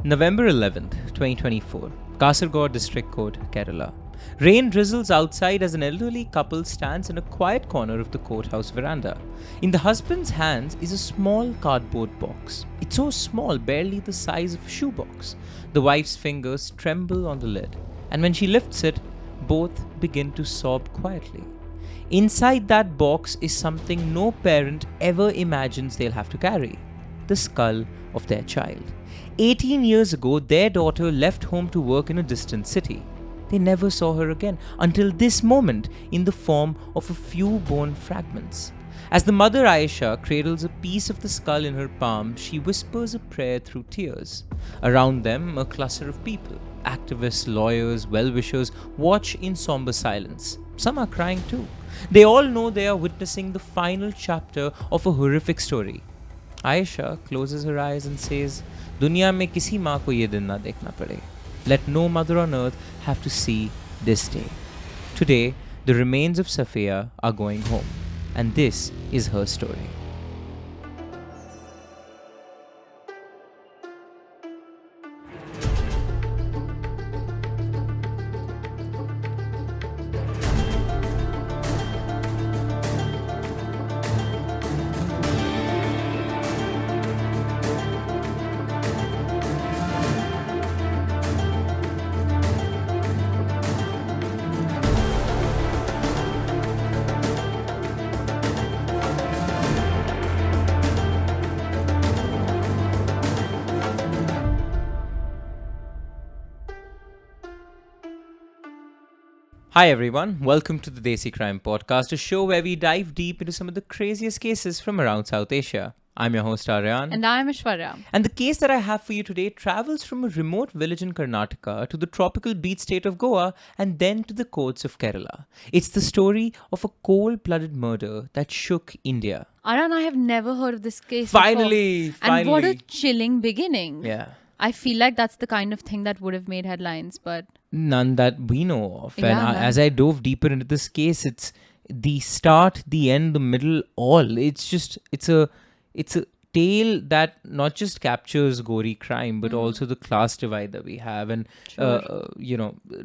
November 11th, 2024, Kasaragod District Court, Kerala. Rain drizzles outside as an elderly couple stands in a quiet corner of the courthouse veranda. In the husband's hands is a small cardboard box. It's so small, barely the size of a shoebox. The wife's fingers tremble on the lid, and when she lifts it, both begin to sob quietly. Inside that box is something no parent ever imagines they'll have to carry: the skull of their child. 18 years ago, their daughter left home to work in a distant city. They never saw her again until this moment, in the form of a few bone fragments. As the mother Ayesha cradles a piece of the skull in her palm, she whispers a prayer through tears. Around them, a cluster of people, activists, lawyers, well-wishers, watch in somber silence. Some are crying too. They all know they are witnessing the final chapter of a horrific story. Ayesha closes her eyes and says, "Dunya mein kisi maa ko ye din na dekhna pade. Let no mother on earth have to see this day." Today, the remains of Safiya are going home, and this is her story. Hi everyone, welcome to the Desi Crime Podcast, a show where we dive deep into some of the craziest cases from around South Asia. I'm your host Aryan. And I'm Aishwarya. And the case that I have for you today travels from a remote village in Karnataka to the tropical beach state of Goa and then to the courts of Kerala. It's the story of a cold-blooded murder that shook India. Aryan, I have never heard of this case Finally! before. And what a chilling beginning. Yeah. I feel like that's the kind of thing that would have made headlines, but none that we know of. Yeah, And as I dove deeper into this case, it's the start, the end, the middle, all. It's a tale that not just captures gory crime, but also the class divide that we have and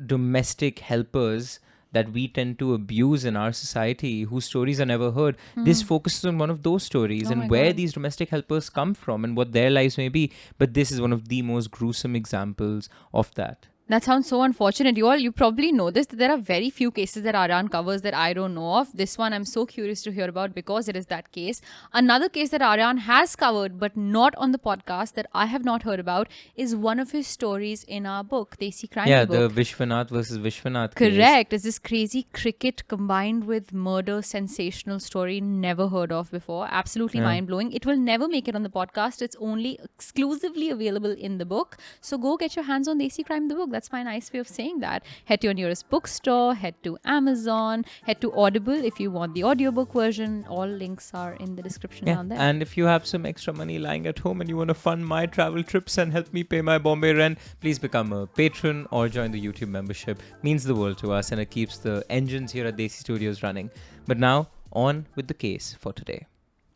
domestic helpers that we tend to abuse in our society, whose stories are never heard. This focuses on one of those stories and where these domestic helpers come from and what their lives may be. But this is one of the most gruesome examples of that. that sounds so unfortunate. You probably know this, that there are very few cases that Aryan covers that I don't know of. This one I'm so curious to hear about because it is that case. Another case that Aryan has covered but not on the podcast that I have not heard about is one of his stories in our book, Desi Crime book. Yeah, the Vishwanath versus Vishwanath case. Correct. It's this crazy cricket combined with murder sensational story never heard of before. Absolutely mind-blowing. It will never make it on the podcast. It's only exclusively available in the book. So go get your hands on Desi Crime the book. That's my nice way of saying that. Head to your nearest bookstore, head to Amazon, head to Audible if you want the audiobook version. All links are in the description down there. And if you have some extra money lying at home and you want to fund my travel trips and help me pay my Bombay rent, please become a patron or join the YouTube membership. Means the world to us and it keeps the engines here at Desi Studios running. But now, on with the case for today.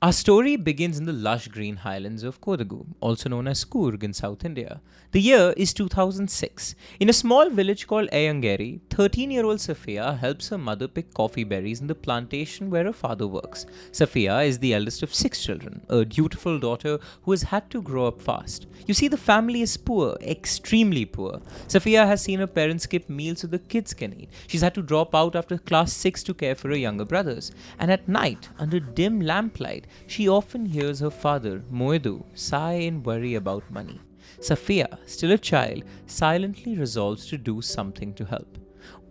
Our story begins in the lush green highlands of Kodagu, also known as Coorg in South India. The year is 2006. In a small village called Ayangeri, 13-year-old Safiya helps her mother pick coffee berries in the plantation where her father works. Safiya is the eldest of 6 children, a dutiful daughter who has had to grow up fast. You see, the family is poor, extremely poor. Safiya has seen her parents skip meals so the kids can eat. She's had to drop out after class 6 to care for her younger brothers. And at night, under dim lamplight, she often hears her father, Maid, sigh in worry about money. Safiya, still a child, silently resolves to do something to help.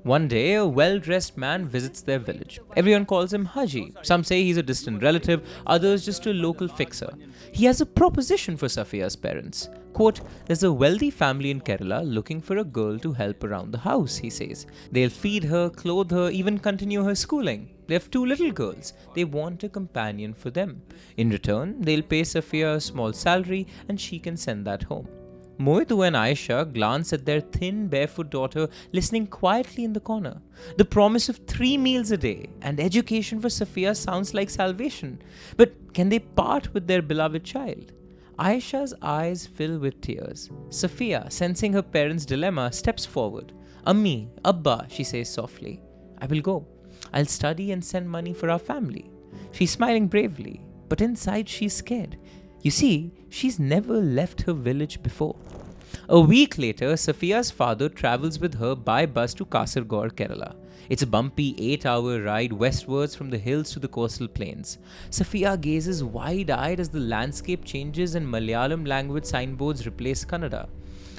One day, a well-dressed man visits their village. Everyone calls him Haji. Some say he's a distant relative, others just a local fixer. He has a proposition for Safiya's parents. Quote, "There's a wealthy family in Kerala looking for a girl to help around the house," he says. "They'll feed her, clothe her, even continue her schooling. They have 2 little girls. They want a companion for them. In return, they'll pay Safiya a small salary and she can send that home." Maid and Ayesha glance at their thin, barefoot daughter listening quietly in the corner. The promise of 3 meals a day and education for Safiya sounds like salvation. But can they part with their beloved child? Ayesha's eyes fill with tears. Safiya, sensing her parents' dilemma, steps forward. Ammi, Abba, she says softly. I will go. I'll study and send money for our family. She's smiling bravely, but inside she's scared. You see, she's never left her village before. A week later, Safiya's father travels with her by bus to Kasaragod, Kerala. It's a bumpy 8-hour ride westwards from the hills to the coastal plains. Safiya gazes wide-eyed as the landscape changes and Malayalam language signboards replace Kannada.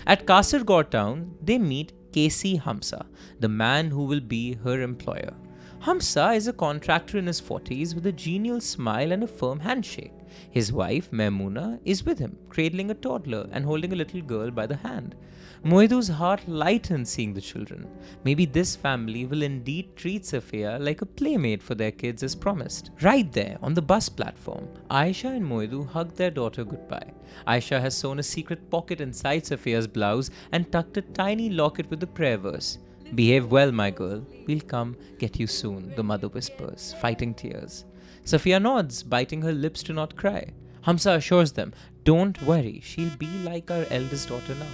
At Kasaragod town, they meet K.C. Hamsa, the man who will be her employer. Hamsa is a contractor in his 40s with a genial smile and a firm handshake. His wife, Maimuna, is with him, cradling a toddler and holding a little girl by the hand. Moedu's heart lightens seeing the children. Maybe this family will indeed treat Safiya like a playmate for their kids as promised. Right there, on the bus platform, Ayesha and Moedu hug their daughter goodbye. Ayesha has sewn a secret pocket inside Safiya's blouse and tucked a tiny locket with the prayer verse. Behave well, my girl. We'll come get you soon, the mother whispers, fighting tears. Safiya nods, biting her lips to not cry. Hamsa assures them, don't worry, she'll be like our eldest daughter now.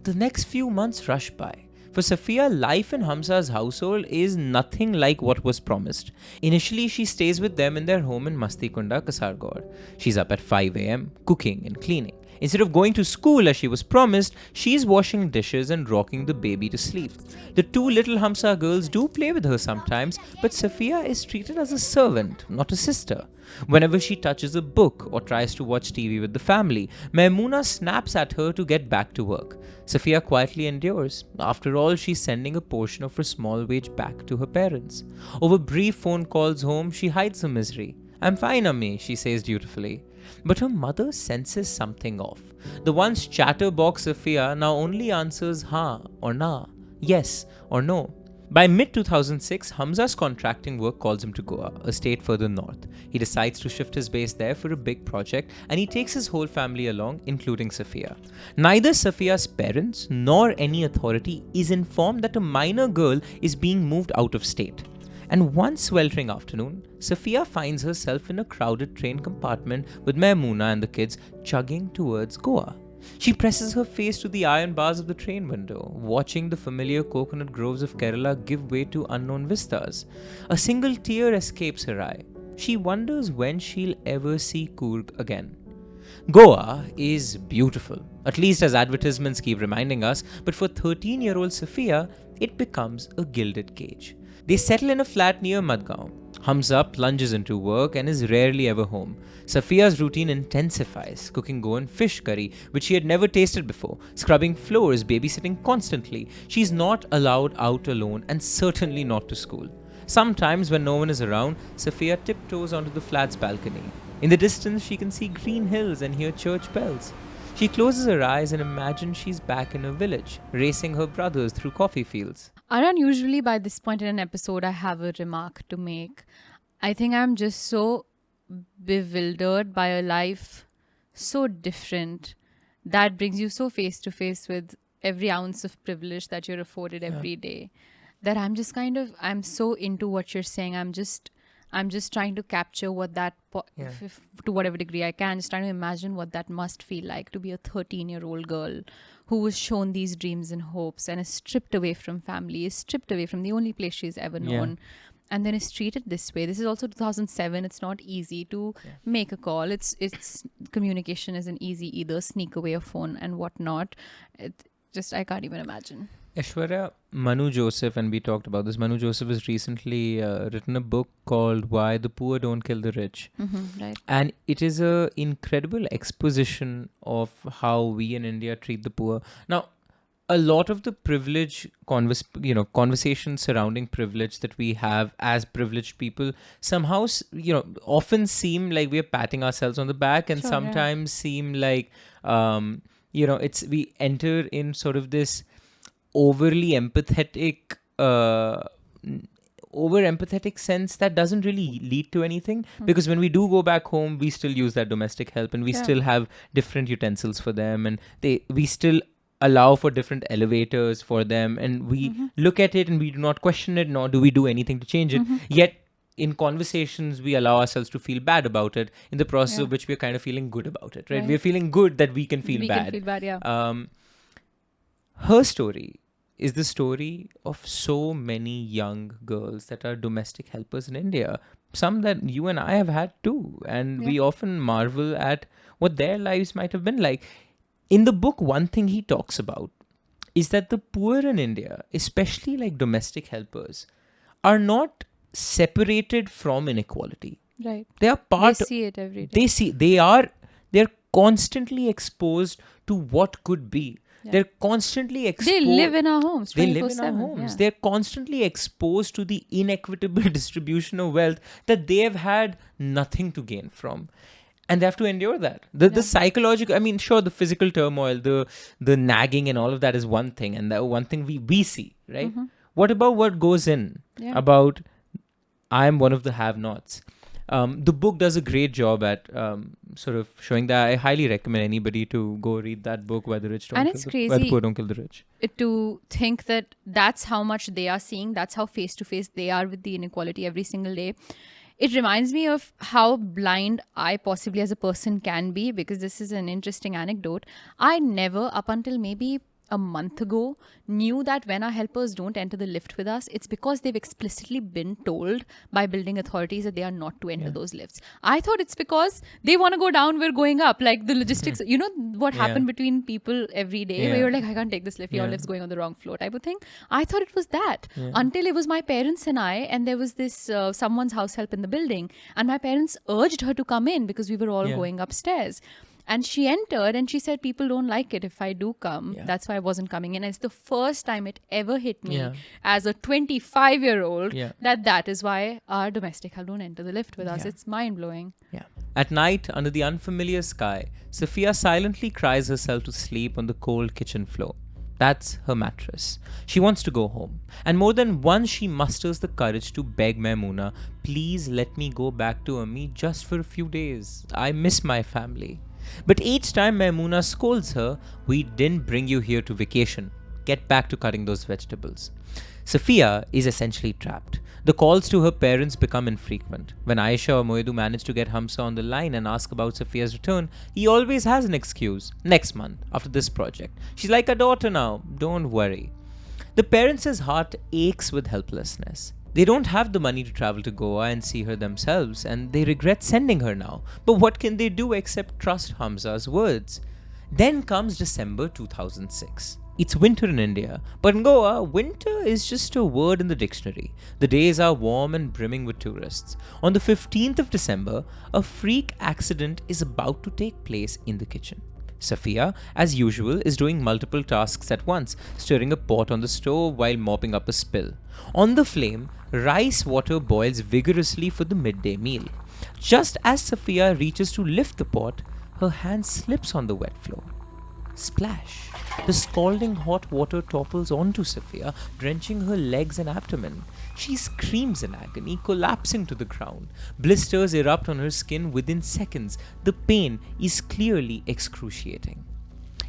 The next few months rush by. For Safiya, life in Hamsa's household is nothing like what was promised. Initially, she stays with them in their home in Mastikunda, Kasaragod. She's up at 5 a.m., cooking and cleaning. Instead of going to school as she was promised, she's washing dishes and rocking the baby to sleep. The two little Hamsa girls do play with her sometimes, but Safiya is treated as a servant, not a sister. Whenever she touches a book or tries to watch TV with the family, Maimuna snaps at her to get back to work. Safiya quietly endures. After all, she's sending a portion of her small wage back to her parents. Over brief phone calls home, she hides her misery. I'm fine, Ammi, she says dutifully. But her mother senses something off. The once chatterbox Safiya now only answers ha or na, yes or no. By mid-2006, Hamza's contracting work calls him to Goa, a state further north. He decides to shift his base there for a big project and he takes his whole family along, including Safiya. Neither Safiya's parents nor any authority is informed that a minor girl is being moved out of state. And one sweltering afternoon, Safiya finds herself in a crowded train compartment with Maimuna and the kids chugging towards Goa. She presses her face to the iron bars of the train window, watching the familiar coconut groves of Kerala give way to unknown vistas. A single tear escapes her eye. She wonders when she'll ever see Coorg again. Goa is beautiful, at least as advertisements keep reminding us, but for 13-year-old Safiya, it becomes a gilded cage. They settle in a flat near Madgaon. Hamza plunges into work and is rarely ever home. Safiya's routine intensifies, cooking Goan fish curry, which she had never tasted before, scrubbing floors, babysitting constantly. She's not allowed out alone and certainly not to school. Sometimes when no one is around, Safiya tiptoes onto the flat's balcony. In the distance, she can see green hills and hear church bells. She closes her eyes and imagines she's back in her village, racing her brothers through coffee fields. Aryan, usually by this point in an episode, I have a remark to make. I think I'm just so bewildered by a life so different that brings you so face to face with every ounce of privilege that you're afforded every day, that I'm so into what you're saying. I'm just trying to capture what that, if, to whatever degree I can, just trying to imagine what that must feel like to be a 13-year-old girl who was shown these dreams and hopes and is stripped away from family, is stripped away from the only place she's ever known, and then is treated this way. This is also 2007. It's not easy to make a call. It's communication isn't easy either. Sneak away a phone and whatnot. I can't even imagine. Aishwarya, Manu Joseph, and we talked about this. Manu Joseph has recently written a book called Why the Poor Don't Kill the Rich. Right. And it is an incredible exposition of how we in India treat the poor. Now, a lot of the privilege, conversations surrounding privilege that we have as privileged people somehow, often seem like we are patting ourselves on the back and sometimes seem like, we enter in sort of this overly empathetic sense that doesn't really lead to anything, because when we do go back home, we still use that domestic help and we still have different utensils for them, and we still allow for different elevators for them, and we look at it and we do not question it, nor do we do anything to change it. Yet in conversations, we allow ourselves to feel bad about it, in the process of which we're kind of feeling good about it, right? We're feeling good that we can feel bad. We can feel bad, yeah. Her story is the story of so many young girls that are domestic helpers in India. Some that you and I have had too. And we often marvel at what their lives might have been like. In the book, one thing he talks about is that the poor in India, especially like domestic helpers, are not separated from inequality. Right. They are part. They see it every day. They're constantly exposed to what could be. They're constantly exposed. They live in our homes. They live in our homes. They're constantly exposed to the inequitable distribution of wealth that they have had nothing to gain from. And they have to endure that. The psychological, I mean, sure, the physical turmoil, the nagging and all of that is one thing. And that one thing we see, right? What about what goes in? About, I'm one of the have-nots. The book does a great job at sort of showing that. I highly recommend anybody to go read that book, Where the Rich Don't And Kill it's the crazy Where the Poor Don't Kill the Rich. To think that that's how much they are seeing, that's how face-to-face they are with the inequality every single day. It reminds me of how blind I possibly as a person can be, because this is an interesting anecdote. I never, up until maybe a month ago, knew that when our helpers don't enter the lift with us, it's because they've explicitly been told by building authorities that they are not to enter those lifts. I thought it's because they want to go down, we're going up. Like the logistics, you know what happened between people every day where you're like, I can't take this lift, your lift's going on the wrong floor type of thing. I thought it was that until it was my parents and I, and there was this someone's house help in the building, and my parents urged her to come in because we were all going upstairs. And she entered and she said, people don't like it if I do come. That's why I wasn't coming in. And it's the first time it ever hit me as a 25-year-old that is why our domestic help don't enter the lift with us. It's mind-blowing. Yeah. At night, under the unfamiliar sky, Safiya silently cries herself to sleep on the cold kitchen floor. That's her mattress. She wants to go home. And more than once she musters the courage to beg Maimuna, please let me go back to Ammi just for a few days. I miss my family. But each time Maimuna scolds her, we didn't bring you here to vacation. Get back to cutting those vegetables. Safiya is essentially trapped. The calls to her parents become infrequent. When Ayesha or Moedu manage to get Hamza on the line and ask about Safiya's return, he always has an excuse. Next month, after this project. She's like a daughter now. Don't worry. The parents' heart aches with helplessness. They don't have the money to travel to Goa and see her themselves, and they regret sending her now. But what can they do except trust Hamza's words? Then comes December 2006. It's winter in India, but in Goa, winter is just a word in the dictionary. The days are warm and brimming with tourists. On the 15th of December, a freak accident is about to take place in the kitchen. Safiya, as usual, is doing multiple tasks at once, stirring a pot on the stove while mopping up a spill. On the flame, rice water boils vigorously for the midday meal. Just as Safiya reaches to lift the pot, her hand slips on the wet floor. Splash! The scalding hot water topples onto Safiya, drenching her legs and abdomen. She screams in agony, collapsing to the ground. Blisters erupt on her skin within seconds. The pain is clearly excruciating.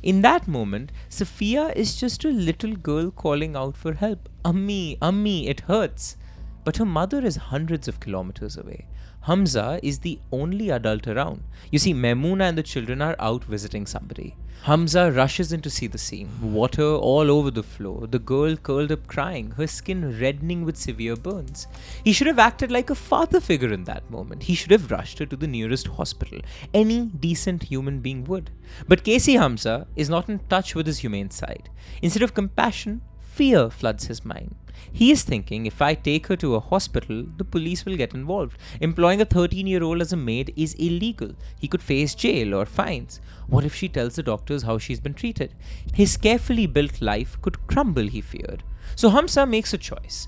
In that moment, Safiya is just a little girl calling out for help. Ammi, Ammi, it hurts. But her mother is hundreds of kilometers away. Hamza is the only adult around. You see, Maimuna and the children are out visiting somebody. Hamza rushes in to see the scene. Water all over the floor. The girl curled up crying, her skin reddening with severe burns. He should have acted like a father figure in that moment. He should have rushed her to the nearest hospital. Any decent human being would. But Casey Hamza is not in touch with his humane side. Instead of compassion, fear floods his mind. He is thinking, if I take her to a hospital, the police will get involved. Employing a 13-year-old as a maid is illegal. He could face jail or fines. What if she tells the doctors how she's been treated? His carefully built life could crumble, he feared. So Hamza makes a choice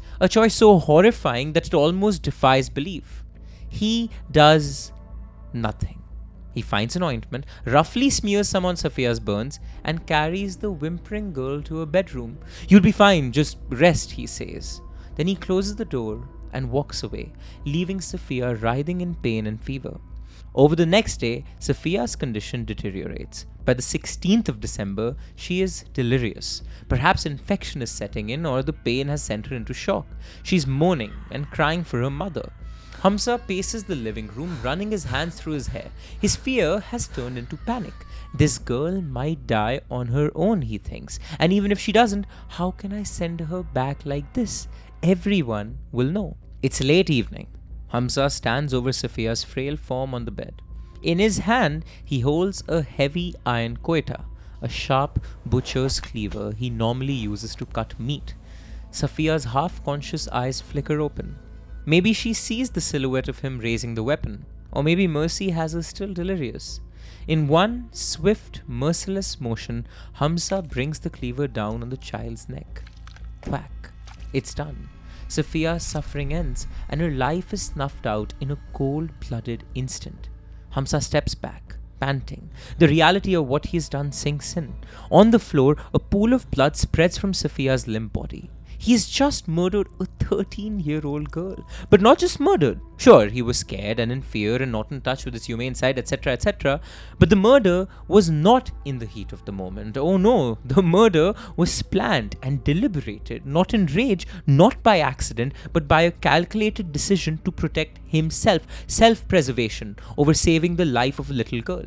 so horrifying that it almost defies belief. He does nothing. He finds an ointment, roughly smears some on Safiya's burns, and carries the whimpering girl to a bedroom. You'll be fine, just rest, he says. Then he closes the door and walks away, leaving Safiya writhing in pain and fever. Over the next day, Safiya's condition deteriorates. By the 16th of December, she is delirious. Perhaps infection is setting in or the pain has sent her into shock. She's moaning and crying for her mother. Hamza paces the living room, running his hands through his hair. His fear has turned into panic. This girl might die on her own, he thinks. And even if she doesn't, how can I send her back like this? Everyone will know. It's late evening. Hamza stands over Safiya's frail form on the bed. In his hand, he holds a heavy iron quetta, a sharp butcher's cleaver he normally uses to cut meat. Safiya's half-conscious eyes flicker open. Maybe she sees the silhouette of him raising the weapon, or maybe mercy has her still delirious. In one swift, merciless motion, Hamza brings the cleaver down on the child's neck. Whack. It's done. Safiya's suffering ends, and her life is snuffed out in a cold-blooded instant. Hamza steps back, panting. The reality of what he has done sinks in. On the floor, a pool of blood spreads from Safiya's limp body. He has just murdered a 13-year-old girl. But not just murdered. Sure, he was scared and in fear and not in touch with his humane side, etc., etc. But the murder was not in the heat of the moment. Oh no, the murder was planned and deliberated, not in rage, not by accident, but by a calculated decision to protect himself, self-preservation, over saving the life of a little girl.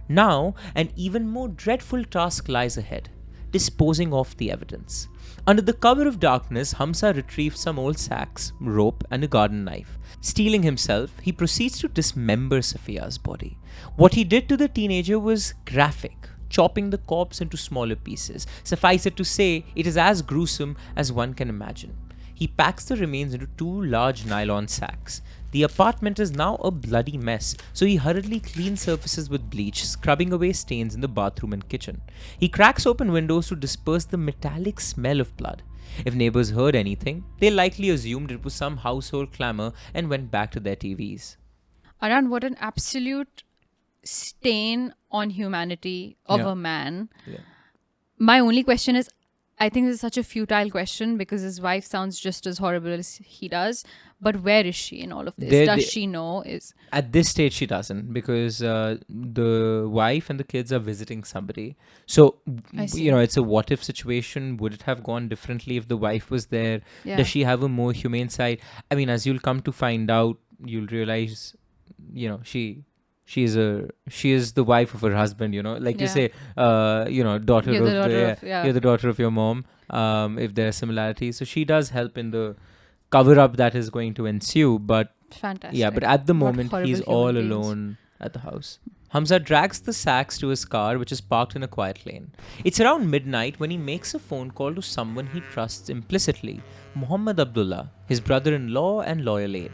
Now, an even more dreadful task lies ahead. Disposing of the evidence. Under the cover of darkness, Hamza retrieves some old sacks, rope, and a garden knife. Steeling himself, he proceeds to dismember Safiya's body. What he did to the teenager was graphic, chopping the corpse into smaller pieces. Suffice it to say, it is as gruesome as one can imagine. He packs the remains into 2 large nylon sacks. The apartment is now a bloody mess, so he hurriedly cleans surfaces with bleach, scrubbing away stains in the bathroom and kitchen. He cracks open windows to disperse the metallic smell of blood. If neighbors heard anything, they likely assumed it was some household clamor and went back to their TVs. Aran, what an absolute stain on humanity of a man. Yeah. My only question is, I think this is such a futile question because his wife sounds just as horrible as he does. But where is she in all of this? Does she know? At this stage, she doesn't, because the wife and the kids are visiting somebody. So, it's a what-if situation. Would it have gone differently if the wife was there? Yeah. Does she have a more humane side? I mean, as you'll come to find out, you'll realize, she is the wife of her husband, like you say, daughter you're the daughter of your mom, if there are similarities. So she does help in the cover up that is going to ensue, but fantastic. Yeah, but at the moment he's all alone at the house. Hamza drags the sacks to his car, which is parked in a quiet lane. It's around midnight when he makes a phone call to someone he trusts implicitly, Muhammad Abdullah, his brother-in-law and loyal aide.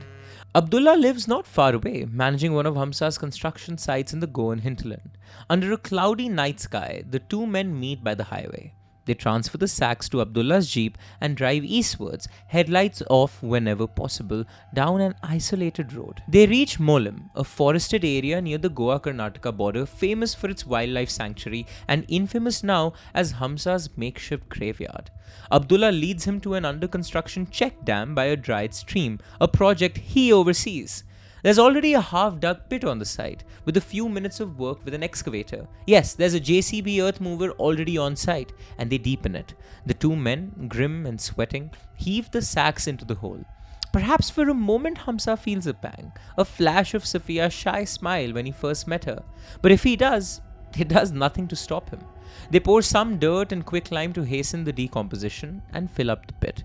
Abdullah lives not far away, managing one of Hamza's construction sites in the Goan hinterland. Under a cloudy night sky, the two men meet by the highway. They transfer the sacks to Abdullah's jeep and drive eastwards, headlights off whenever possible, down an isolated road. They reach Molim, a forested area near the Goa-Karnataka border, famous for its wildlife sanctuary and infamous now as Hamza's makeshift graveyard. Abdullah leads him to an under-construction check dam by a dried stream, a project he oversees. There's already a half-dug pit on the site, with a few minutes of work with an excavator. Yes, there's a JCB earth mover already on site, and they deepen it. The two men, grim and sweating, heave the sacks into the hole. Perhaps for a moment Hamza feels a pang, a flash of Safiya's shy smile when he first met her. But if he does, it does nothing to stop him. They pour some dirt and quick lime to hasten the decomposition and fill up the pit.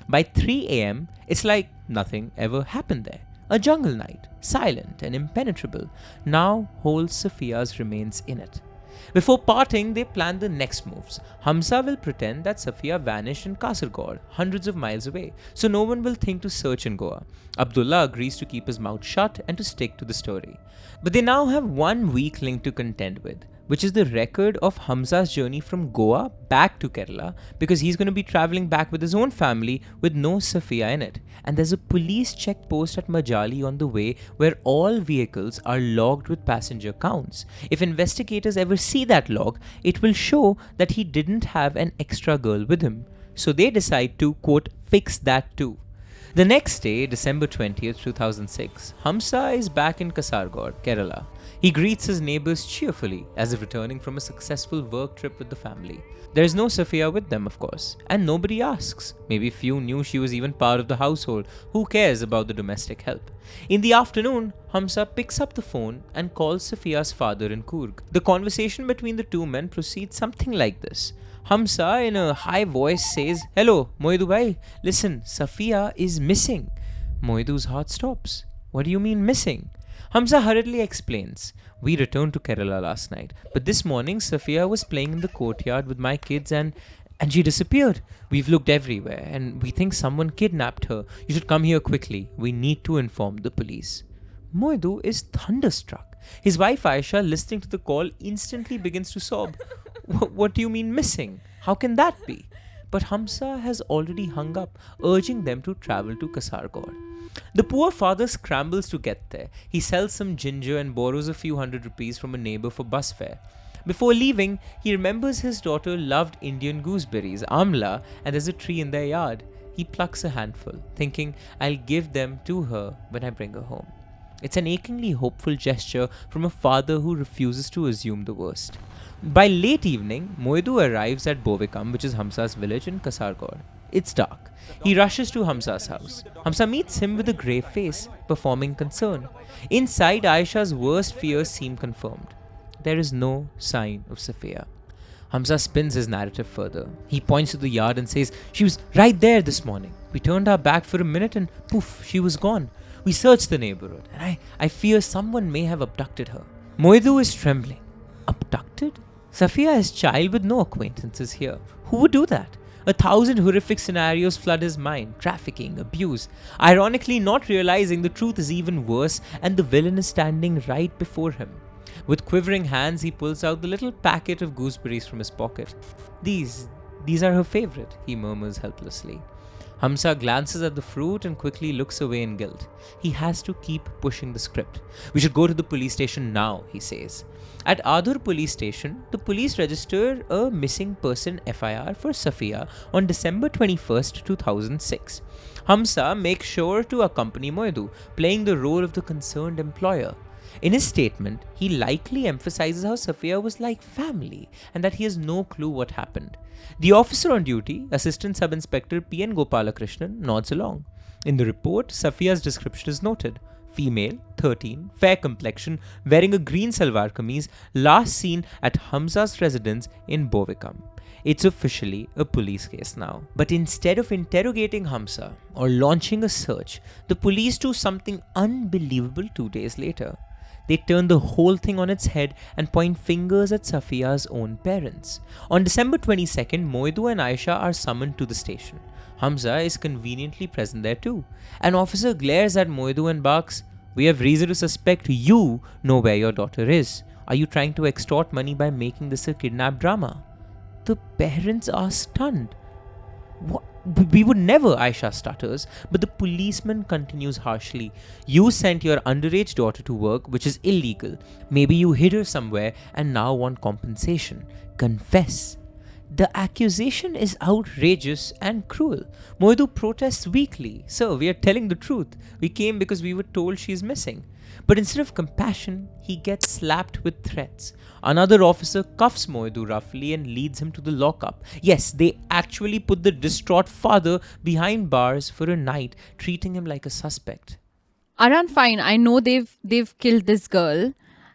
By 3 a.m., it's like nothing ever happened there. A jungle night, silent and impenetrable, now holds Safiya's remains in it. Before parting, they plan the next moves. Hamza will pretend that Safiya vanished in Kasaragod, hundreds of miles away, so no one will think to search in Goa. Abdullah agrees to keep his mouth shut and to stick to the story. But they now have one weak link to contend with, which is the record of Hamza's journey from Goa back to Kerala, because he's going to be travelling back with his own family with no Safiya in it. And there's a police checkpost at Majali on the way where all vehicles are logged with passenger counts. If investigators ever see that log, it will show that he didn't have an extra girl with him. So they decide to, quote, fix that too. The next day, December 20th, 2006, Hamza is back in Kasaragod, Kerala. He greets his neighbors cheerfully as if returning from a successful work trip with the family. There is no Safiya with them, of course, and nobody asks. Maybe few knew she was even part of the household. Who cares about the domestic help? In the afternoon, Hamza picks up the phone and calls Safiya's father in Coorg. The conversation between the two men proceeds something like this. Hamza, in a high voice, says, "Hello, Moidu bhai. Listen, Safiya is missing." Moidu's heart stops. "What do you mean missing?" Hamza hurriedly explains. "We returned to Kerala last night, but this morning Safiya was playing in the courtyard with my kids and she disappeared. We've looked everywhere and we think someone kidnapped her. You should come here quickly. We need to inform the police." Moidu is thunderstruck. His wife Ayesha, listening to the call, instantly begins to sob. What do you mean missing? How can that be?" But Hamza has already hung up, urging them to travel to Kasaragod. The poor father scrambles to get there. He sells some ginger and borrows a few hundred rupees from a neighbor for bus fare. Before leaving, he remembers his daughter loved Indian gooseberries, amla, and there's a tree in their yard. He plucks a handful, thinking, "I'll give them to her when I bring her home." It's an achingly hopeful gesture from a father who refuses to assume the worst. By late evening, Moidu arrives at Bovikam, which is Hamza's village in Kasaragod. It's dark. He rushes to Hamza's house. Hamza meets him with a grave face, performing concern. Inside, Ayesha's worst fears seem confirmed. There is no sign of Safiya. Hamza spins his narrative further. He points to the yard and says, "She was right there this morning. We turned our back for a minute and poof, she was gone. We searched the neighborhood and I fear someone may have abducted her." Moidu is trembling. Abducted? Safiya is child with no acquaintances here. Who would do that? 1,000 horrific scenarios flood his mind. Trafficking, abuse. Ironically, not realizing the truth is even worse and the villain is standing right before him. With quivering hands, he pulls out the little packet of gooseberries from his pocket. These are her favorite, he murmurs helplessly. Hamza glances at the fruit and quickly looks away in guilt. He has to keep pushing the script. "We should go to the police station now," he says. At Adur police station, the police register a missing person FIR for Safiya on December 21st, 2006. Hamza makes sure to accompany Moidu, playing the role of the concerned employer. In his statement, he likely emphasizes how Safiya was like family and that he has no clue what happened. The officer on duty, Assistant Sub-Inspector P.N. Gopalakrishnan, nods along. In the report, Safiya's description is noted. Female, 13, fair complexion, wearing a green salwar kameez, last seen at Hamza's residence in Bovikam. It's officially a police case now. But instead of interrogating Hamza or launching a search, the police do something unbelievable 2 days later. They turn the whole thing on its head and point fingers at Safiya's own parents. On December 22nd, Moidu and Ayesha are summoned to the station. Hamza is conveniently present there too. An officer glares at Moidu and barks, "We have reason to suspect you know where your daughter is. Are you trying to extort money by making this a kidnap drama?" The parents are stunned. "What? We would never," Ayesha stutters, but the policeman continues harshly. "You sent your underage daughter to work, which is illegal. Maybe you hid her somewhere and now want compensation. Confess." The accusation is outrageous and cruel. Moidu protests weakly. "Sir, we are telling the truth. We came because we were told she is missing." But instead of compassion, he gets slapped with threats. Another officer cuffs Moidu roughly and leads him to the lockup. Yes, they actually put the distraught father behind bars for a night, treating him like a suspect. Aran, fine. I know they've killed this girl.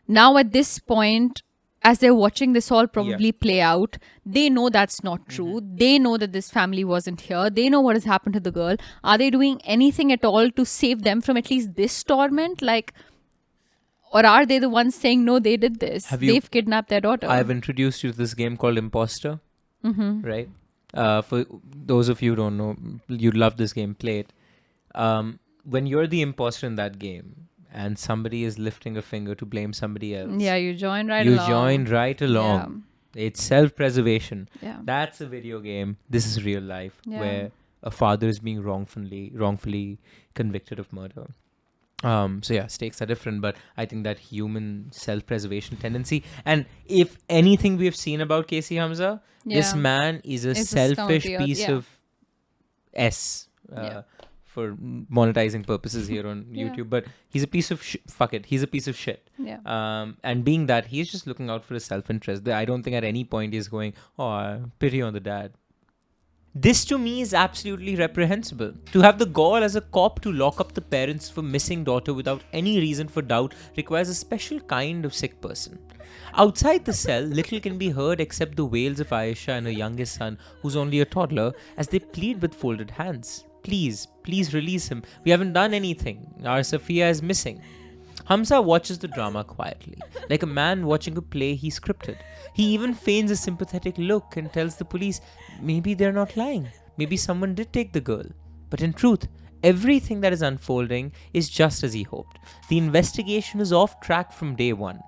Now at this point, as they're watching this all probably play out, they know that's not true. They know that this family wasn't here. They know what has happened to the girl. Are they doing anything at all to save them from at least this torment? Or are they the ones saying, no, they did this? They've kidnapped their daughter. I've introduced you to this game called Imposter, right? For those of you who don't know, you'd love this game, play it. When you're the imposter in that game and somebody is lifting a finger to blame somebody else. Yeah, you join right along. You join right along. Yeah. It's self-preservation. Yeah. That's a video game. This is real life where a father is being wrongfully convicted of murder. Stakes are different, but I think that human self-preservation tendency, and if anything we have seen about Casey Hamza, this man is a selfish piece of for monetizing purposes here on Yeah. YouTube, but he's a piece of fuck it, he's a piece of shit. Yeah. And being that, he's just looking out for his self-interest. I don't think at any point he's going, oh, pity on the dad. This to me is absolutely reprehensible. To have the gall as a cop to lock up the parents for missing daughter without any reason for doubt requires a special kind of sick person. Outside the cell, little can be heard except the wails of Ayesha and her youngest son, who's only a toddler, as they plead with folded hands. Please, please release him. We haven't done anything. Our Safiya is missing. Hamza watches the drama quietly, like a man watching a play he scripted. He even feigns a sympathetic look and tells the police, maybe they're not lying. Maybe someone did take the girl. But in truth, everything that is unfolding is just as he hoped. The investigation is off track from day one.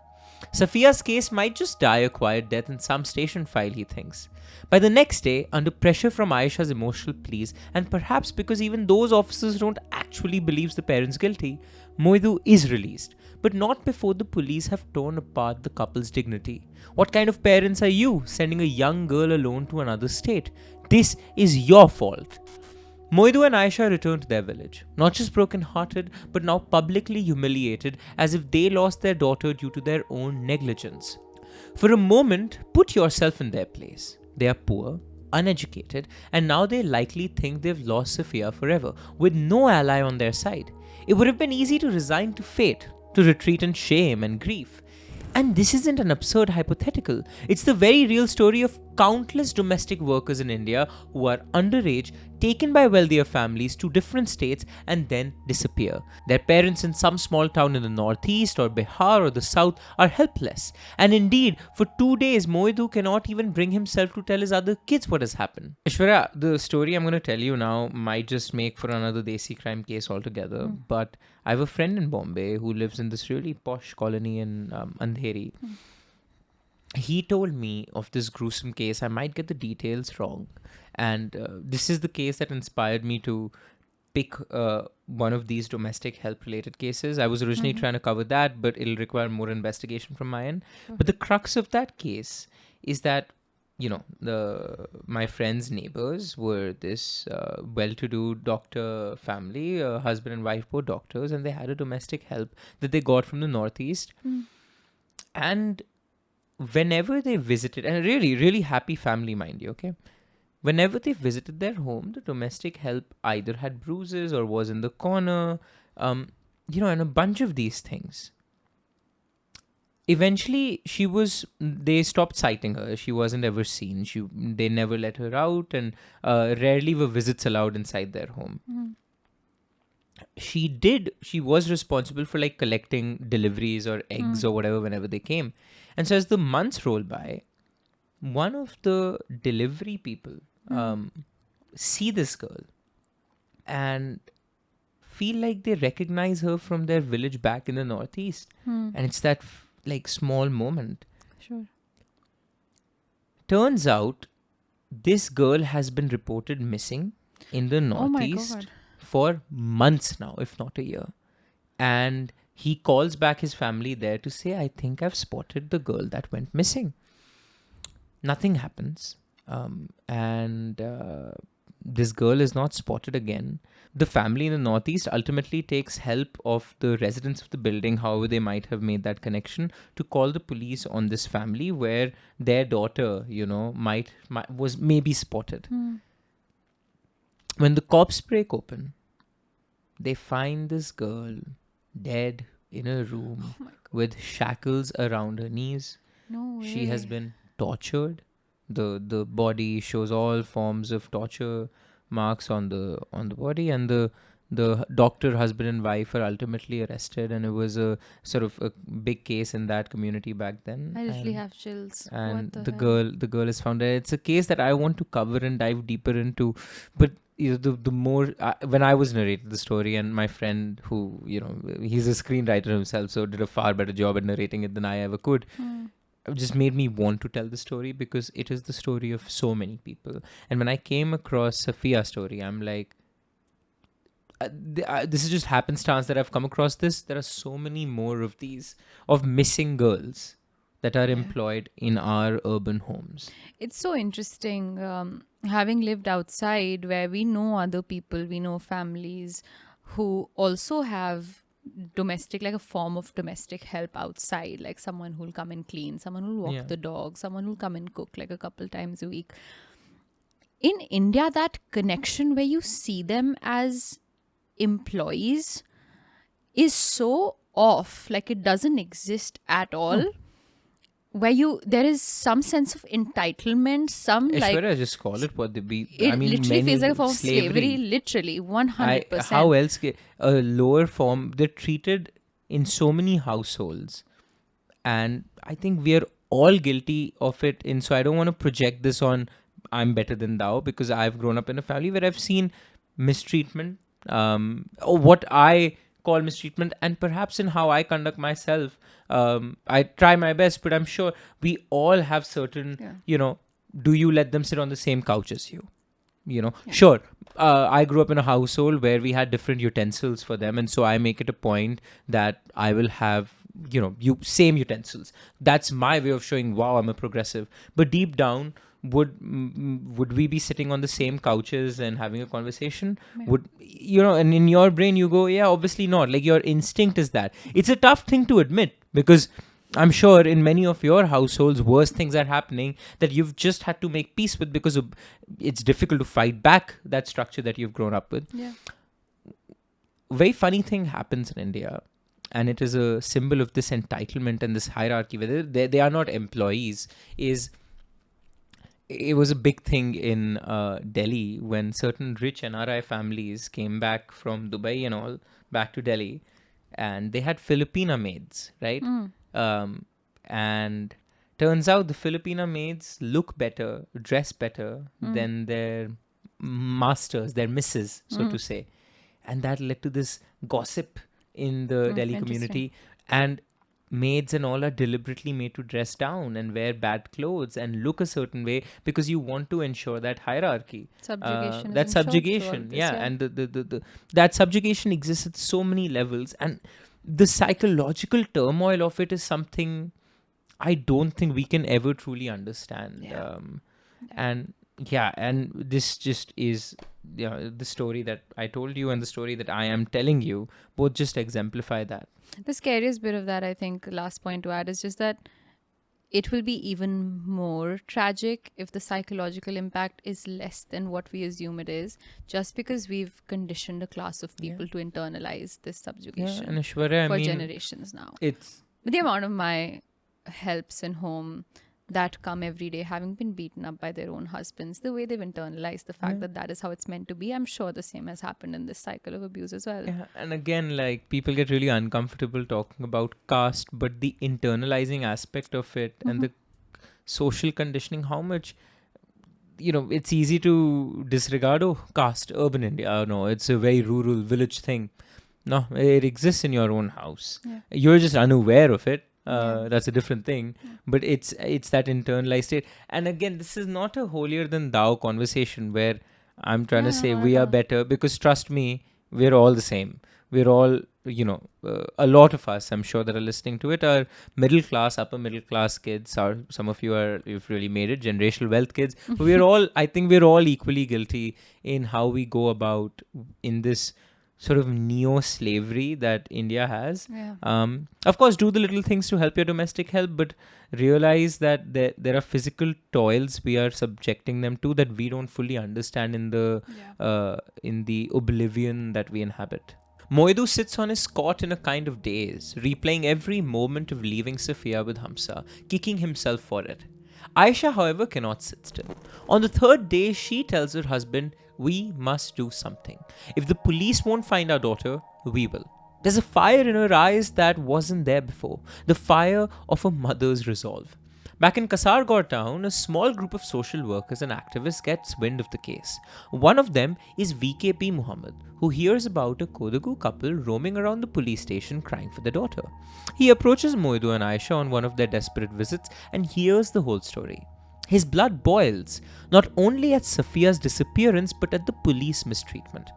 Safiya's case might just die a quiet death in some station file, he thinks. By the next day, under pressure from Ayesha's emotional pleas, and perhaps because even those officers don't actually believe the parents guilty, Moidu is released, but not before the police have torn apart the couple's dignity. What kind of parents are you, sending a young girl alone to another state? This is your fault. Moidu and Ayesha return to their village, not just broken-hearted, but now publicly humiliated as if they lost their daughter due to their own negligence. For a moment, put yourself in their place. They are poor, uneducated, and now they likely think they've lost Safiya forever, with no ally on their side. It would have been easy to resign to fate, to retreat in shame and grief. And this isn't an absurd hypothetical. It's the very real story of countless domestic workers in India who are underage, taken by wealthier families to different states and then disappear. Their parents in some small town in the northeast or Bihar or the south are helpless. And indeed, for 2 days, Moidu cannot even bring himself to tell his other kids what has happened. Ishwarya, the story I'm going to tell you now might just make for another Desi crime case altogether, but I have a friend in Bombay who lives in this really posh colony in Andheri. He told me of this gruesome case. I might get the details wrong. And this is the case that inspired me to pick one of these domestic help related cases. I was originally trying to cover that, but it'll require more investigation from my end. But the crux of that case is that, my friend's neighbors were this well-to-do doctor family, husband and wife, both doctors, and they had a domestic help that they got from the northeast. And whenever they visited, and a really, really happy family, mind you, okay? Whenever they visited their home, the domestic help either had bruises or was in the corner, and a bunch of these things. Eventually, they stopped citing her. She wasn't ever seen. They never let her out, and rarely were visits allowed inside their home. She was responsible for collecting deliveries or eggs or whatever whenever they came. And so as the months roll by, one of the delivery people see this girl and feel like they recognize her from their village back in the northeast. And it's that small moment. Sure. Turns out this girl has been reported missing in the northeast for months now, if not a year. And he calls back his family there to say, I think I've spotted the girl that went missing. Nothing happens. And this girl is not spotted again. The family in the northeast ultimately takes help of the residents of the building, however they might have made that connection, to call the police on this family where their daughter, was maybe spotted. When the cops break open, they find this girl dead in a room with shackles around her knees. No way. She has been tortured. The body shows all forms of torture marks on the body, and the doctor, husband and wife are ultimately arrested, and it was a sort of a big case in that community back then. I literally have chills. And what the girl is found dead. It's a case that I want to cover and dive deeper into, but the more when I was narrating the story, and my friend who he's a screenwriter himself, so did a far better job at narrating it than I ever could. Just made me want to tell the story because it is the story of so many people. And when I came across Safiya's story, I'm like, this is just happenstance that I've come across this. There are so many more of these, of missing girls that are employed in our urban homes. It's so interesting. having lived outside where we know other people, we know families who also have domestic, like a form of domestic help outside, like someone who'll come and clean, someone who'll walk Yeah. the dog, someone who'll come and cook like a couple times a week. In India, that connection where you see them as employees is so off, like it doesn't exist at all. Where there is some sense of entitlement, some like Aishwarya, just call it what they be. it I mean, literally feels like a many form of slavery, literally 100%. How else? A lower form. They're treated in so many households, and I think we are all guilty of it. And so I don't want to project this on I'm better than thou, because I've grown up in a family where I've seen mistreatment, or what I call mistreatment, and perhaps in how I conduct myself. I try my best, but I'm sure we all have certain, do you let them sit on the same couch as you? Sure. I grew up in a household where we had different utensils for them, and so I make it a point that I will have same utensils. That's my way of showing, wow, I'm a progressive. But deep down, would we be sitting on the same couches and having a conversation? And in your brain you go, yeah, obviously not. Like, your instinct is that. It's a tough thing to admit, because I'm sure in many of your households, worse things are happening that you've just had to make peace with, because it's difficult to fight back that structure that you've grown up with. Yeah. Very funny thing happens in India, and it is a symbol of this entitlement and this hierarchy, whether they are not employees. It was a big thing in Delhi when certain rich NRI families came back from Dubai and all back to Delhi, and they had Filipina maids, right? And turns out the Filipina maids look better, dress better than their masters, their misses, so to say. And that led to this gossip in the Delhi community. And maids and all are deliberately made to dress down and wear bad clothes and look a certain way, because you want to ensure that hierarchy. Subjugation. That subjugation, and the that subjugation exists at so many levels, and the psychological turmoil of it is something I don't think we can ever truly understand. And this just is the story that I told you and the story that I am telling you both just exemplify that. The scariest bit of that, I think, last point to add, is just that it will be even more tragic if the psychological impact is less than what we assume it is, just because we've conditioned a class of people to internalize this subjugation and Aishwarya, for generations now. It's the amount of my helps in home that come every day, having been beaten up by their own husbands, the way they've internalized the fact that is how it's meant to be. I'm sure the same has happened in this cycle of abuse as well. Yeah, and again, like, people get really uncomfortable talking about caste, but the internalizing aspect of it and the social conditioning, how much, it's easy to disregard, caste, urban India. No, it's a very rural village thing. No, it exists in your own house. Yeah. You're just unaware of it. That's a different thing, but it's that internalized state. And again, this is not a holier than thou conversation where I'm trying to say we are better, because trust me, we're all the same. We're all, a lot of us, I'm sure, that are listening to it are middle class, upper middle class kids. Some of you've really made it, generational wealth kids. But I think we're all equally guilty in how we go about in this sort of neo-slavery that India has. Of course, do the little things to help your domestic help, but realize that there are physical toils we are subjecting them to that we don't fully understand in the oblivion that we inhabit. Moidu sits on his cot in a kind of daze, replaying every moment of leaving Safiya with Hamsa, kicking himself for it. Ayesha, however, cannot sit still. On the third day, she tells her husband, we must do something. If the police won't find our daughter, we will. There's a fire in her eyes that wasn't there before. The fire of a mother's resolve. Back in Kasaragod town, a small group of social workers and activists gets wind of the case. One of them is VKP Muhammad, who hears about a Kodagu couple roaming around the police station crying for their daughter. He approaches Moidu and Ayesha on one of their desperate visits and hears the whole story. His blood boils, not only at Safiya's disappearance but at the police mistreatment.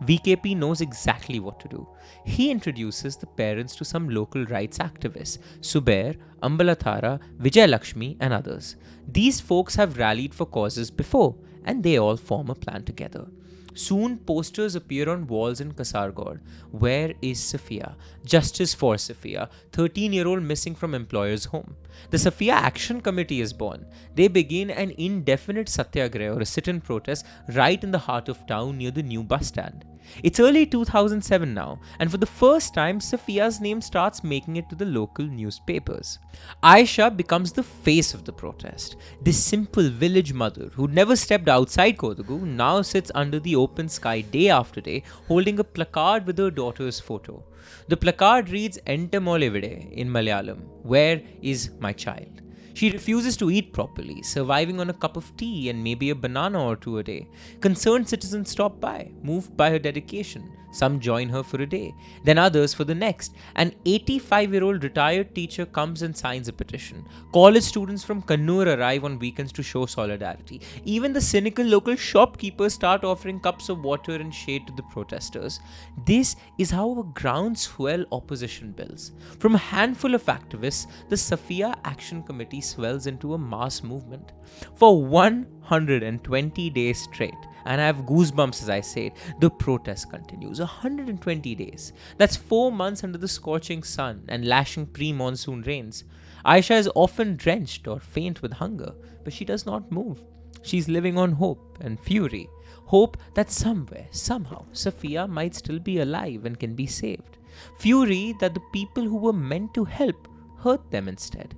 VKP knows exactly what to do. He introduces the parents to some local rights activists, Subair, Ambalathara, Vijay Lakshmi and others. These folks have rallied for causes before, and they all form a plan together. Soon, posters appear on walls in Kasaragod. Where is Safiya? Justice for Safiya, 13-year-old missing from employer's home. The Safiya Action Committee is born. They begin an indefinite satyagraha or a sit-in protest right in the heart of town near the new bus stand. It's early 2007 now, and for the first time, Safiya's name starts making it to the local newspapers. Ayesha becomes the face of the protest. This simple village mother who'd never stepped outside Kodagu now sits under the open sky day after day, holding a placard with her daughter's photo. The placard reads Ente Molevide in Malayalam, where is my child? She refuses to eat properly, surviving on a cup of tea and maybe a banana or two a day. Concerned citizens stop by, moved by her dedication. Some join her for a day, then others for the next. An 85-year-old retired teacher comes and signs a petition. College students from Kannur arrive on weekends to show solidarity. Even the cynical local shopkeepers start offering cups of water and shade to the protesters. This is how a groundswell opposition builds. From a handful of activists, the Safiya Action Committee swells into a mass movement. For 120 days straight, and I have goosebumps as I say it, the protest continues. 120 days. That's 4 months under the scorching sun and lashing pre-monsoon rains. Ayesha is often drenched or faint with hunger, but she does not move. She's living on hope and fury. Hope that somewhere, somehow, Safiya might still be alive and can be saved. Fury that the people who were meant to help hurt them instead.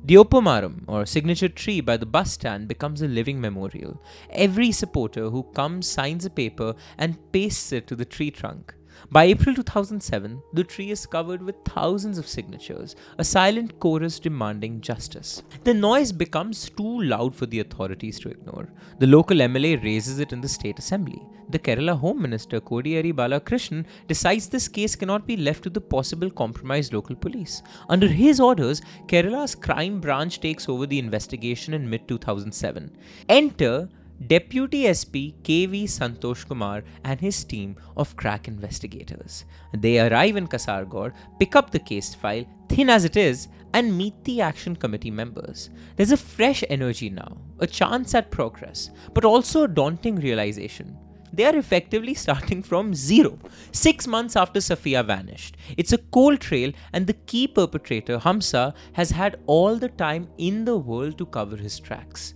The Opamaram, or signature tree by the bus stand, becomes a living memorial. Every supporter who comes signs a paper and pastes it to the tree trunk. By April 2007, the tree is covered with thousands of signatures, a silent chorus demanding justice. The noise becomes too loud for the authorities to ignore. The local MLA raises it in the state assembly. The Kerala Home Minister Kodiyari Balakrishnan decides this case cannot be left to the possible compromised local police. Under his orders, Kerala's crime branch takes over the investigation in mid-2007. Enter Deputy SP KV Santosh Kumar and his team of crack investigators. They arrive in Kasaragod, pick up the case file, thin as it is, and meet the action committee members. There's a fresh energy now, a chance at progress, but also a daunting realization. They are effectively starting from zero, 6 months after Safiya vanished. It's a cold trail, and the key perpetrator, Hamza, has had all the time in the world to cover his tracks.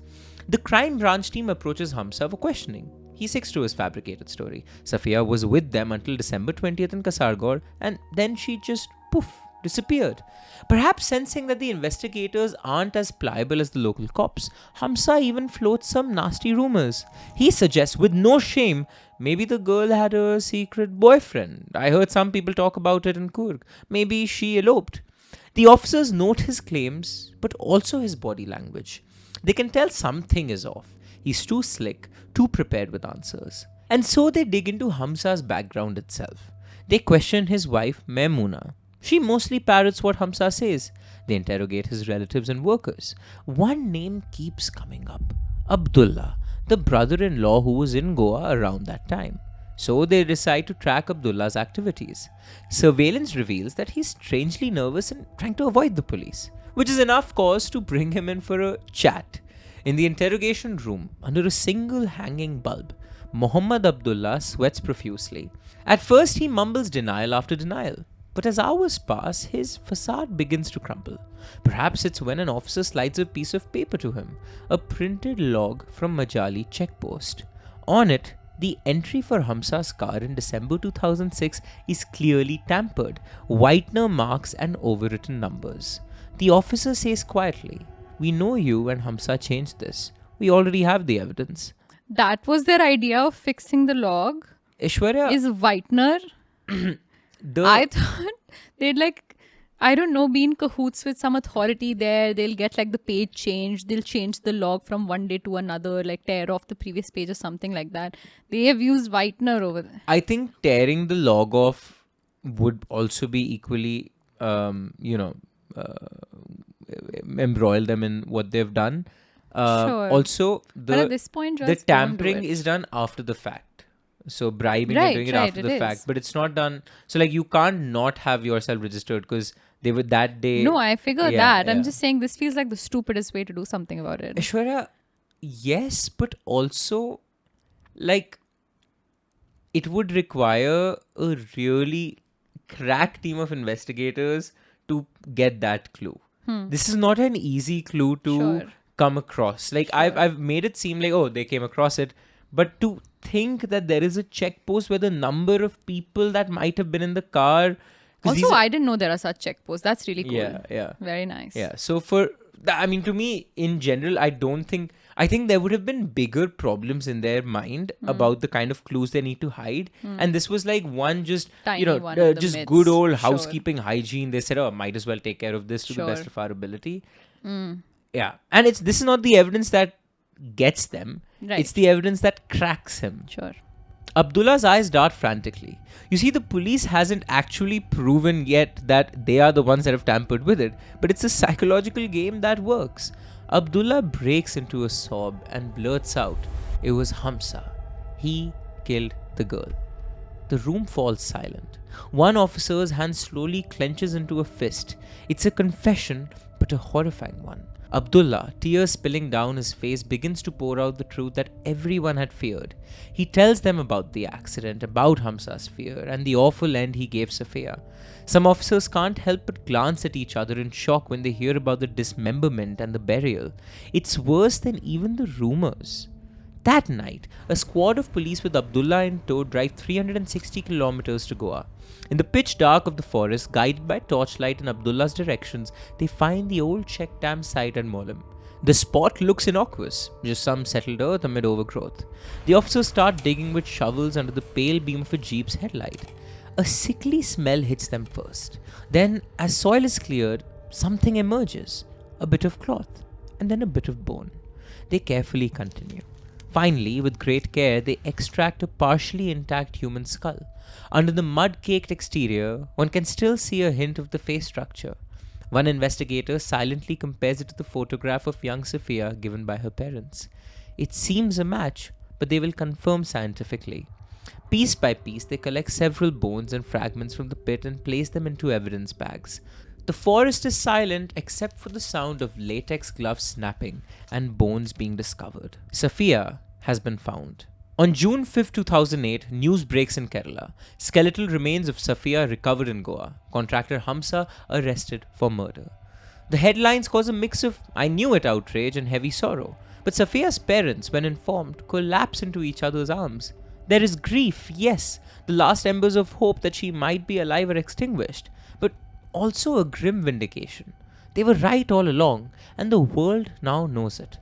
The crime branch team approaches Hamza for questioning. He sticks to his fabricated story. Safiya was with them until December 20th in Kasaragod, and then she just poof, disappeared. Perhaps sensing that the investigators aren't as pliable as the local cops, Hamza even floats some nasty rumors. He suggests with no shame, maybe the girl had a secret boyfriend. I heard some people talk about it in Coorg. Maybe she eloped. The officers note his claims, but also his body language. They can tell something is off. He's too slick, too prepared with answers. And so they dig into Hamza's background itself. They question his wife, Maimuna. She mostly parrots what Hamza says. They interrogate his relatives and workers. One name keeps coming up. Abdullah, the brother-in-law who was in Goa around that time. So they decide to track Abdullah's activities. Surveillance reveals that he's strangely nervous and trying to avoid the police, which is enough cause to bring him in for a chat. In the interrogation room, under a single hanging bulb, Muhammad Abdullah sweats profusely. At first, he mumbles denial after denial. But as hours pass, his facade begins to crumble. Perhaps it's when an officer slides a piece of paper to him, a printed log from Majali checkpost. On it, the entry for Hamza's car in December 2006 is clearly tampered, whitener marks and overwritten numbers. The officer says quietly, "We know you and Hamza changed this. We already have the evidence." That was their idea of fixing the log. Ishwarya, Is whitener. I thought they'd I don't know, be in cahoots with some authority there. They'll get the page changed. They'll change the log from one day to another, tear off the previous page or something like that. They have used whitener over there. I think tearing the log off would also be equally, embroil them in what they've done. Sure. Also, But at this point, the just don't do tampering it. is done after the fact. So bribing Right, and doing it right, after it the is. fact, but it's not done. So you can't not have yourself registered because they were that day. No, I figure Yeah, that. I'm yeah. just saying this feels like the stupidest way to do something about it. Ishwarya, yes, but also, like, it would require a really crack team of investigators to get that clue. This is not an easy clue to Sure. come across. Like, Sure. I've made it seem like, oh, they came across it, but to think that there is a check post where the number of people that might have been in the car. 'Cause Also, I didn't know there are such checkposts. That's really cool. yeah. Very nice. Yeah. So I mean, to me, in general, I think there would have been bigger problems in their mind about the kind of clues they need to hide. And this was like one just, Tiny one of the just myths. good old Sure. housekeeping hygiene. They said, oh, might as well take care of this to the best Sure. of our ability. Yeah. And this is not the evidence that gets them. Right. It's the evidence that cracks him. Sure. Abdullah's eyes dart frantically. You see, the police hasn't actually proven yet that they are the ones that have tampered with it, but it's a psychological game that works. Abdullah breaks into a sob and blurts out, "It was Hamza. He killed the girl." The room falls silent. One officer's hand slowly clenches into a fist. It's a confession, but a horrifying one. Abdullah, tears spilling down his face, begins to pour out the truth that everyone had feared. He tells them about the accident, about Hamza's fear, and the awful end he gave Safiya. Some officers can't help but glance at each other in shock when they hear about the dismemberment and the burial. It's worse than even the rumors. That night, a squad of police with Abdullah in tow drive 360 kilometers to Goa. In the pitch dark of the forest, guided by torchlight in Abdullah's directions, they find the old check dam site at Molam. The spot looks innocuous, just some settled earth amid overgrowth. The officers start digging with shovels under the pale beam of a jeep's headlight. A sickly smell hits them first. Then, as soil is cleared, something emerges. A bit of cloth, and then a bit of bone. They carefully continue. Finally, with great care, they extract a partially intact human skull. Under the mud-caked exterior, one can still see a hint of the face structure. One investigator silently compares it to the photograph of young Safiya given by her parents. It seems a match, but they will confirm scientifically. Piece by piece, they collect several bones and fragments from the pit and place them into evidence bags. The forest is silent except for the sound of latex gloves snapping and bones being discovered. Safiya has been found. On June 5, 2008, news breaks in Kerala. Skeletal remains of Safiya recovered in Goa. Contractor Hamza arrested for murder. The headlines cause a mix of "I knew it" outrage and heavy sorrow. But Safiya's parents, when informed, collapse into each other's arms. There is grief, yes. The last embers of hope that she might be alive are extinguished. But also a grim vindication. They were right all along, and the world now knows it.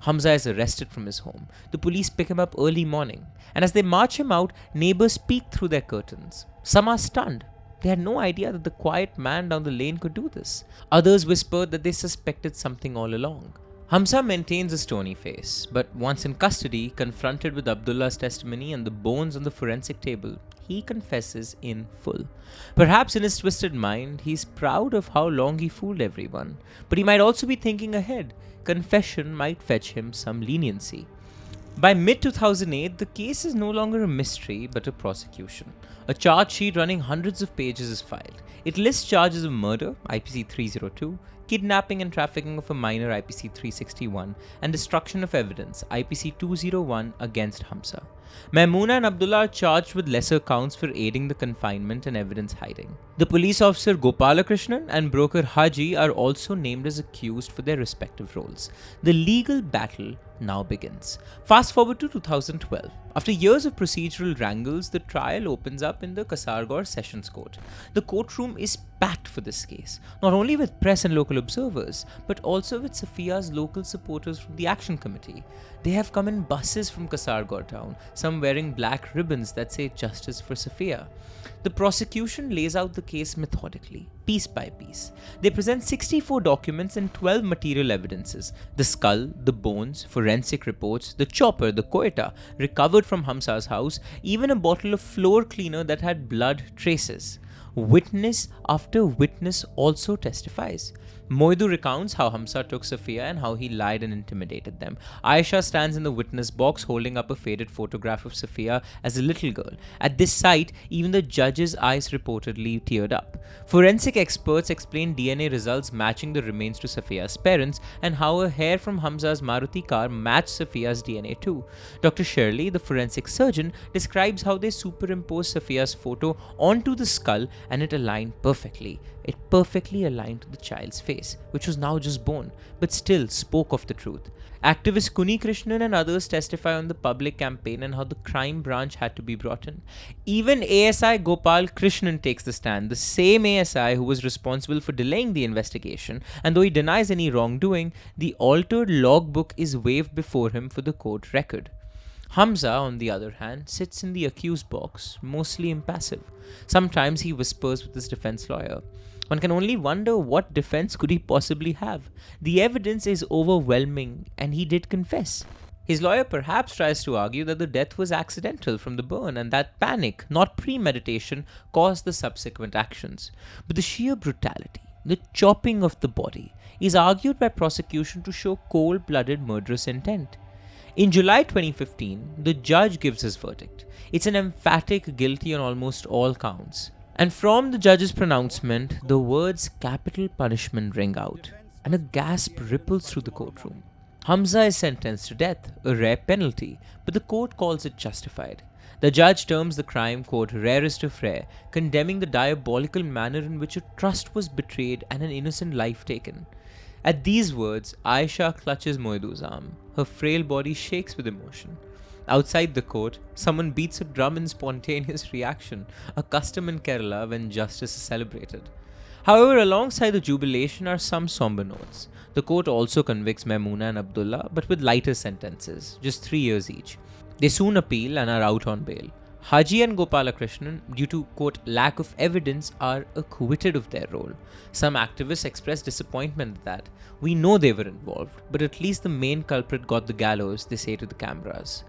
Hamza is arrested from his home. The police pick him up early morning, and as they march him out, neighbors peek through their curtains. Some are stunned. They had no idea that the quiet man down the lane could do this. Others whispered that they suspected something all along. Hamza maintains a stony face, but once in custody, confronted with Abdullah's testimony and the bones on the forensic table, he confesses in full. Perhaps in his twisted mind, he's proud of how long he fooled everyone, but he might also be thinking ahead. Confession might fetch him some leniency. By mid-2008, the case is no longer a mystery but a prosecution. A charge sheet running hundreds of pages is filed. It lists charges of murder, IPC 302, kidnapping and trafficking of a minor, IPC 361, and destruction of evidence, IPC 201, against Hamza. Maimoona and Abdullah are charged with lesser counts for aiding the confinement and evidence hiding. The police officer Gopalakrishnan and broker Haji are also named as accused for their respective roles. The legal battle now begins. Fast forward to 2012. After years of procedural wrangles, the trial opens up in the Kasaragod Sessions Court. The courtroom is packed for this case, not only with press and local observers, but also with Safiya's local supporters from the Action Committee. They have come in buses from Kasaragod town, some wearing black ribbons that say "Justice for Safiya." The prosecution lays out the case methodically, piece by piece. They present 64 documents and 12 material evidences: the skull, the bones, forensic reports, the chopper, the koita recovered from Hamza's house, even a bottle of floor cleaner that had blood traces. Witness after witness also testifies. Moidu recounts how Hamza took Safiya and how he lied and intimidated them. Ayesha stands in the witness box holding up a faded photograph of Safiya as a little girl. At this sight, even the judge's eyes reportedly teared up. Forensic experts explain DNA results matching the remains to Safiya's parents and how a hair from Hamza's Maruti car matched Safiya's DNA too. Dr. Shirley, the forensic surgeon, describes how they superimposed Safiya's photo onto the skull and it aligned perfectly. It perfectly aligned to the child's face, which was now just born, but still spoke of the truth. Activist Kuni Krishnan and others testify on the public campaign and how the crime branch had to be brought in. Even ASI Gopal Krishnan takes the stand, the same ASI who was responsible for delaying the investigation, and though he denies any wrongdoing, the altered logbook is waved before him for the court record. Hamza, on the other hand, sits in the accused box, mostly impassive. Sometimes he whispers with his defense lawyer. One can only wonder what defense could he possibly have. The evidence is overwhelming, and he did confess. His lawyer perhaps tries to argue that the death was accidental from the burn and that panic, not premeditation, caused the subsequent actions. But the sheer brutality, the chopping of the body, is argued by prosecution to show cold-blooded murderous intent. In July 2015, the judge gives his verdict. It's an emphatic guilty on almost all counts. And from the judge's pronouncement, the words capital punishment ring out, and a gasp ripples through the courtroom. Hamza is sentenced to death, a rare penalty, but the court calls it justified. The judge terms the crime, quote, rarest of rare, condemning the diabolical manner in which a trust was betrayed and an innocent life taken. At these words, Ayesha clutches Moidu's arm. Her frail body shakes with emotion. Outside the court, someone beats a drum in spontaneous reaction, a custom in Kerala when justice is celebrated. However, alongside the jubilation are some somber notes. The court also convicts Maimuna and Abdullah, but with lighter sentences, just 3 years each. They soon appeal and are out on bail. Haji and Gopalakrishnan, due to, quote, lack of evidence, are acquitted of their role. Some activists express disappointment at that. We know they were involved, but at least the main culprit got the gallows, they say to the cameras.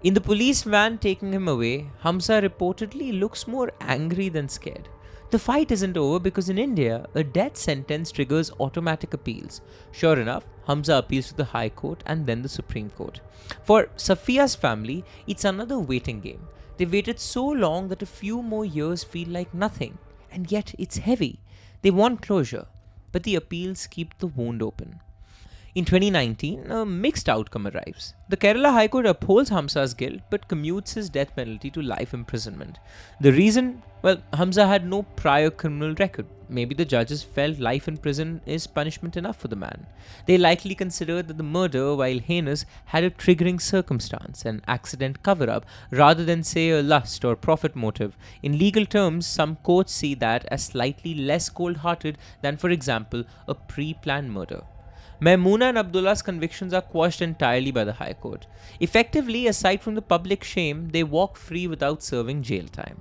In the police van taking him away, Hamza reportedly looks more angry than scared. The fight isn't over because in India, a death sentence triggers automatic appeals. Sure enough, Hamza appeals to the High Court and then the Supreme Court. For Safiya's family, it's another waiting game. They've waited so long that a few more years feel like nothing, and yet it's heavy. They want closure, but the appeals keep the wound open. In 2019, a mixed outcome arrives. The Kerala High Court upholds Hamza's guilt but commutes his death penalty to life imprisonment. The reason? Well, Hamza had no prior criminal record. Maybe the judges felt life in prison is punishment enough for the man. They likely considered that the murder, while heinous, had a triggering circumstance, an accident cover-up, rather than, say, a lust or profit motive. In legal terms, some courts see that as slightly less cold-hearted than, for example, a pre-planned murder. Maimuna and Abdullah's convictions are quashed entirely by the High Court. Effectively, aside from the public shame, they walk free without serving jail time.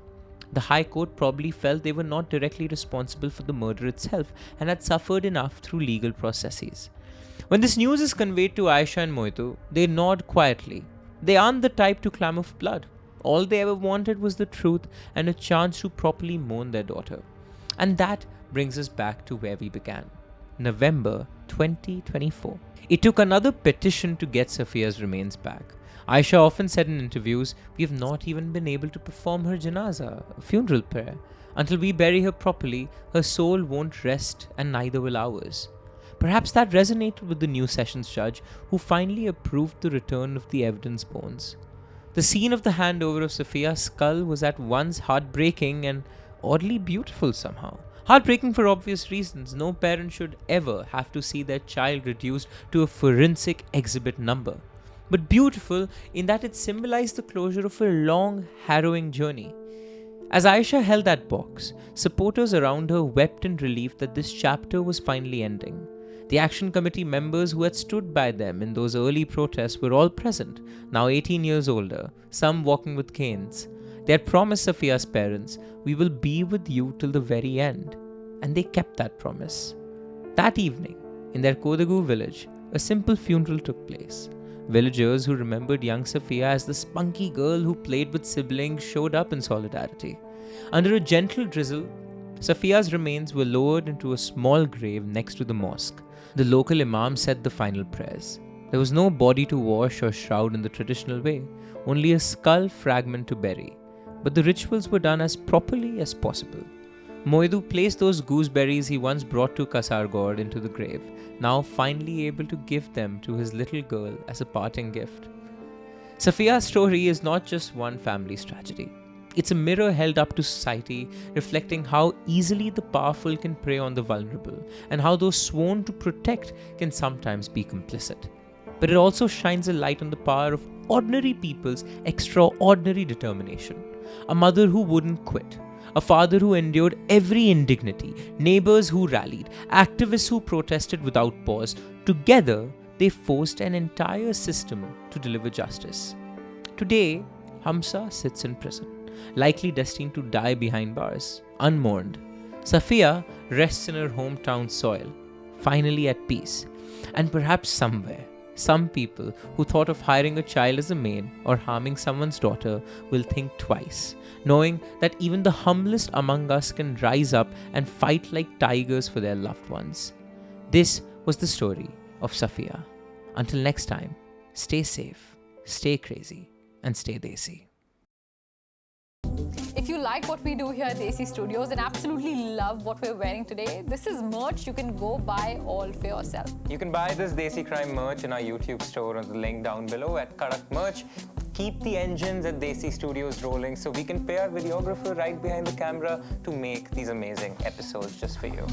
The High Court probably felt they were not directly responsible for the murder itself and had suffered enough through legal processes. When this news is conveyed to Ayesha and Moitu, they nod quietly. They aren't the type to clamor for blood. All they ever wanted was the truth and a chance to properly mourn their daughter. And that brings us back to where we began. November 2024. It took another petition to get Safiya's remains back. Ayesha often said in interviews, "We have not even been able to perform her janaza, a funeral prayer. Until we bury her properly, her soul won't rest and neither will ours." Perhaps that resonated with the new sessions judge who finally approved the return of the evidence bones. The scene of the handover of Safiya's skull was at once heartbreaking and oddly beautiful somehow. Heartbreaking for obvious reasons. No parent should ever have to see their child reduced to a forensic exhibit number. But beautiful in that it symbolized the closure of a long, harrowing journey. As Ayesha held that box, supporters around her wept in relief that this chapter was finally ending. The action committee members who had stood by them in those early protests were all present, now 18 years older, some walking with canes. They had promised Safiya's parents, "We will be with you till the very end." And they kept that promise. That evening, in their Kodagu village, a simple funeral took place. Villagers who remembered young Safiya as the spunky girl who played with siblings showed up in solidarity. Under a gentle drizzle, Safiya's remains were lowered into a small grave next to the mosque. The local imam said the final prayers. There was no body to wash or shroud in the traditional way, only a skull fragment to bury. But the rituals were done as properly as possible. Moidu placed those gooseberries he once brought to Kasaragod into the grave, now finally able to give them to his little girl as a parting gift. Safiya's story is not just one family's tragedy. It's a mirror held up to society, reflecting how easily the powerful can prey on the vulnerable, and how those sworn to protect can sometimes be complicit. But it also shines a light on the power of ordinary people's extraordinary determination. A mother who wouldn't quit, a father who endured every indignity, neighbors who rallied, activists who protested without pause. Together, they forced an entire system to deliver justice. Today, Hamza sits in prison, likely destined to die behind bars, unmourned. Safiya rests in her hometown soil, finally at peace. And perhaps somewhere, some people who thought of hiring a child as a maid or harming someone's daughter will think twice, knowing that even the humblest among us can rise up and fight like tigers for their loved ones. This was the story of Safiya. Until next time, stay safe, stay crazy, and stay Desi. If you like what we do here at Desi Studios and absolutely love what we're wearing today, this is merch you can go buy all for yourself. You can buy this Desi Crime merch in our YouTube store on the link down below at Karak Merch. Keep the engines at Desi Studios rolling so we can pay our videographer right behind the camera to make these amazing episodes just for you.